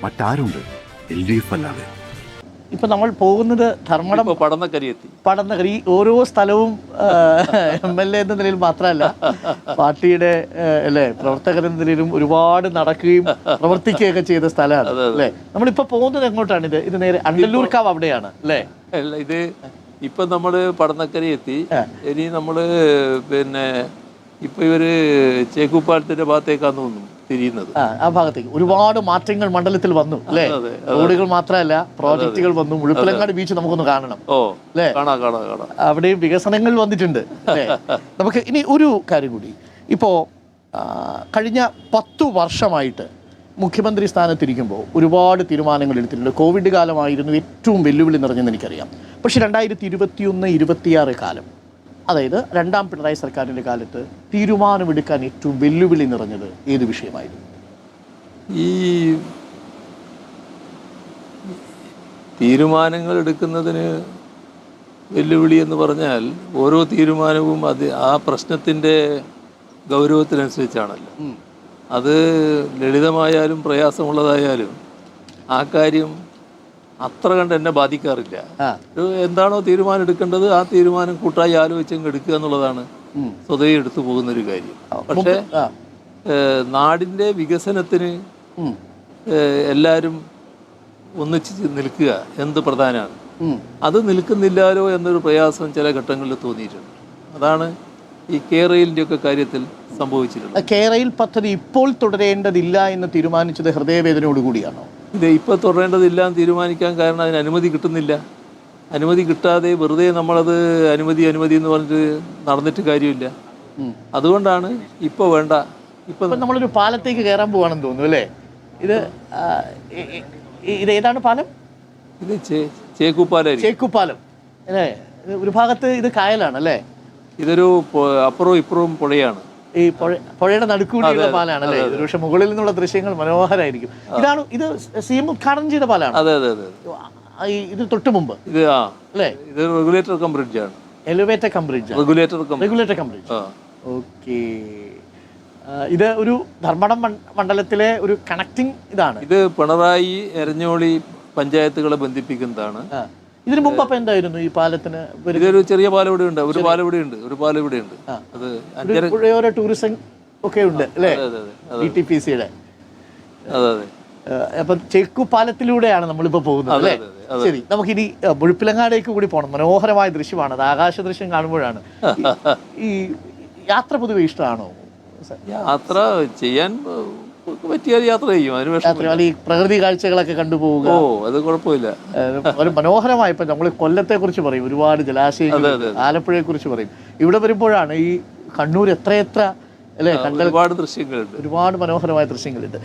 മറ്റാരുണ്ട് LDF അല്ലാതെ? ഇപ്പം നമ്മൾ പോകുന്നത് ധർമ്മടം പടന്നക്കരി. ഓരോ സ്ഥലവും MLA എന്ന നിലയിൽ മാത്രമല്ല, പാർട്ടിയുടെ അല്ലേ പ്രവർത്തകരെന്ന നിലയിലും ഒരുപാട് നടക്കുകയും പ്രവർത്തിക്കുകയൊക്കെ ചെയ്ത സ്ഥലമാണ് അല്ലേ. നമ്മളിപ്പോൾ പോകുന്നത് എങ്ങോട്ടാണ്? ഇത് നേരെ അണ്ടല്ലൂർക്കാവ് അവിടെയാണ് അല്ലേ? അല്ല, ഇത് ഇപ്പം നമ്മൾ പടന്നക്കരി എത്തി. ഇനി നമ്മൾ പിന്നെ ഇപ്പം ഇവര് ചേക്കുപ്പാലത്തിൻ്റെ ഭാഗത്തേക്കാന്ന് തോന്നുന്നു തിരിയുന്നത്. ആ ഭാഗത്തേക്ക് ഒരുപാട് മാറ്റങ്ങൾ മണ്ഡലത്തിൽ വന്നു അല്ലേ. റോഡുകൾ മാത്രമല്ല, പ്രോജക്റ്റുകൾ വന്നു. മുഴുപ്പിലങ്ങാട് ബീച്ച് നമുക്കൊന്ന് കാണണം അല്ലേ. അവിടെയും വികസനങ്ങൾ വന്നിട്ടുണ്ട് അല്ലേ. നമുക്ക് ഇനി ഒരു കാര്യം കൂടി. ഇപ്പോൾ കഴിഞ്ഞ 10 വർഷമായിട്ട് മുഖ്യമന്ത്രി സ്ഥാനത്തിരിക്കുമ്പോൾ ഒരുപാട് തീരുമാനങ്ങൾ എടുത്തിട്ടുണ്ട്. കോവിഡ് കാലമായിരുന്നു ഏറ്റവും വെല്ലുവിളി നിറഞ്ഞെന്ന് എനിക്കറിയാം. പക്ഷേ 2021-26 കാലം, അതായത് രണ്ടാം പിണറായി സർക്കാരിൻ്റെ കാലത്ത് തീരുമാനമെടുക്കാൻ ഏറ്റവും വെല്ലുവിളി നിറഞ്ഞത് ഏത് വിഷയമായിരുന്നു? ഈ തീരുമാനങ്ങൾ എടുക്കുന്നതിന് വെല്ലുവിളി എന്ന് പറഞ്ഞാൽ ഓരോ തീരുമാനവും ആ പ്രശ്നത്തിൻ്റെ ഗൗരവത്തിനനുസരിച്ചാണല്ലോ. അത് ലളിതമായാലും പ്രയാസമുള്ളതായാലും ആ കാര്യം അത്ര കണ്ട് എന്നെ ബാധിക്കാറില്ല. എന്താണോ തീരുമാനം എടുക്കേണ്ടത് ആ തീരുമാനം കൂട്ടായി ആലോചിച്ചങ്ങ് എടുക്കുക എന്നുള്ളതാണ് സ്വതവേ എടുത്തു പോകുന്നൊരു കാര്യം. പക്ഷേ നാടിൻ്റെ വികസനത്തിന് എല്ലാവരും ഒന്നിച്ച് നിൽക്കുക എന്ത് പ്രധാനമാണ്. അത് നിൽക്കുന്നില്ലാലോ എന്നൊരു പ്രയാസം ചില ഘട്ടങ്ങളിൽ തോന്നിയിട്ടുണ്ട്. അതാണ് ഈ കേരളിൻ്റെ ഒക്കെ കാര്യത്തിൽ സംഭവിച്ചിട്ടുള്ളത്. കേരയിൽ പദ്ധതി ഇപ്പോൾ തുടരേണ്ടതില്ല എന്ന് തീരുമാനിച്ചത് ഹൃദയവേദനയോടുകൂടിയാണോ? ഇത് ഇപ്പോൾ തുടരേണ്ടതില്ല എന്ന് തീരുമാനിക്കാൻ കാരണം അതിന് അനുമതി കിട്ടുന്നില്ല. അനുമതി കിട്ടാതെ വെറുതെ നമ്മളത് അനുമതി എന്ന് പറഞ്ഞിട്ട് നടന്നിട്ട് കാര്യമില്ല. അതുകൊണ്ടാണ് ഇപ്പോൾ വേണ്ട. ഇപ്പം നമ്മളൊരു പാലത്തേക്ക് കയറാൻ പോവാണെന്ന് തോന്നുന്നു അല്ലേ. ഇത് ഏതാണ് പാലം? ഇത് ചേക്കുപ്പാലം അല്ലേ. ഒരു ഭാഗത്ത് ഇത് കായലാണ് അല്ലേ. ഇതൊരു അപ്പുറവും ഇപ്പുറവും പുഴയാണ്. ഈ പുഴയുടെ നടുക്കൂടിയുള്ള പാലാണ് അല്ലേ. പക്ഷെ മുകളിൽ നിന്നുള്ള ദൃശ്യങ്ങൾ മനോഹരമായിരിക്കും. ഇത് CM ഉദ്ഘാടനം ചെയ്ത പാലാണ്. അതെ. ഇത് തൊട്ട് മുമ്പ് ഇത് അല്ലേ. ഇത് റെഗുലേറ്റർ കം ബ്രിഡ്ജാണ്. Elevator cum bridge. ഓക്കെ. ഇത് ഒരു ധർമ്മടം മണ്ഡലത്തിലെ ഒരു കണക്റ്റിംഗ് ഇതാണ്. ഇത് പിണറായി എരഞ്ഞോളി പഞ്ചായത്തുകളെ ബന്ധിപ്പിക്കുന്നതാണ്. ഇതിനു മുമ്പ് അപ്പൊ എന്തായിരുന്നു ഈ പാലത്തിന്? ഇതൊരു ചെറിയ പാലം ഇവിടെ ഉണ്ട്, ഒരു പാലം ഇവിടെ ഉണ്ട്. അത് ടൂറിസം ഒക്കെ ഉണ്ട് അല്ലേ, DTPCയുടെ. അപ്പൊ ചേക്കുപാലത്തിലൂടെയാണ് നമ്മളിപ്പോ പോകുന്നത് അല്ലേ. ശരി, നമുക്കിനി മുഴുപ്പിലങ്ങാടേക്ക് കൂടി പോകണം. മനോഹരമായ ദൃശ്യമാണ് അത്. ആകാശ ദൃശ്യം കാണുമ്പോഴാണ് ഈ യാത്ര പൊതുവെ ഇഷ്ടമാണോ? യാത്ര ചെയ്യാൻ പറ്റിയാൽ യാത്ര ചെയ്യും. ഈ പ്രകൃതി കാഴ്ചകളൊക്കെ കണ്ടുപോവുക, അത് കുഴപ്പമില്ല. ഒരു മനോഹരമായ ഇപ്പൊ നമ്മൾ കൊല്ലത്തെ കുറിച്ച് പറയും, ഒരുപാട് ജലാശയങ്ങൾ, ആലപ്പുഴയെ കുറിച്ച് പറയും. ഇവിടെ വരുമ്പോഴാണ് ഈ കണ്ണൂർ എത്രയെത്ര അല്ലെ, ഒരുപാട് ദൃശ്യങ്ങളുണ്ട്, ഒരുപാട് മനോഹരമായ ദൃശ്യങ്ങളുണ്ട്.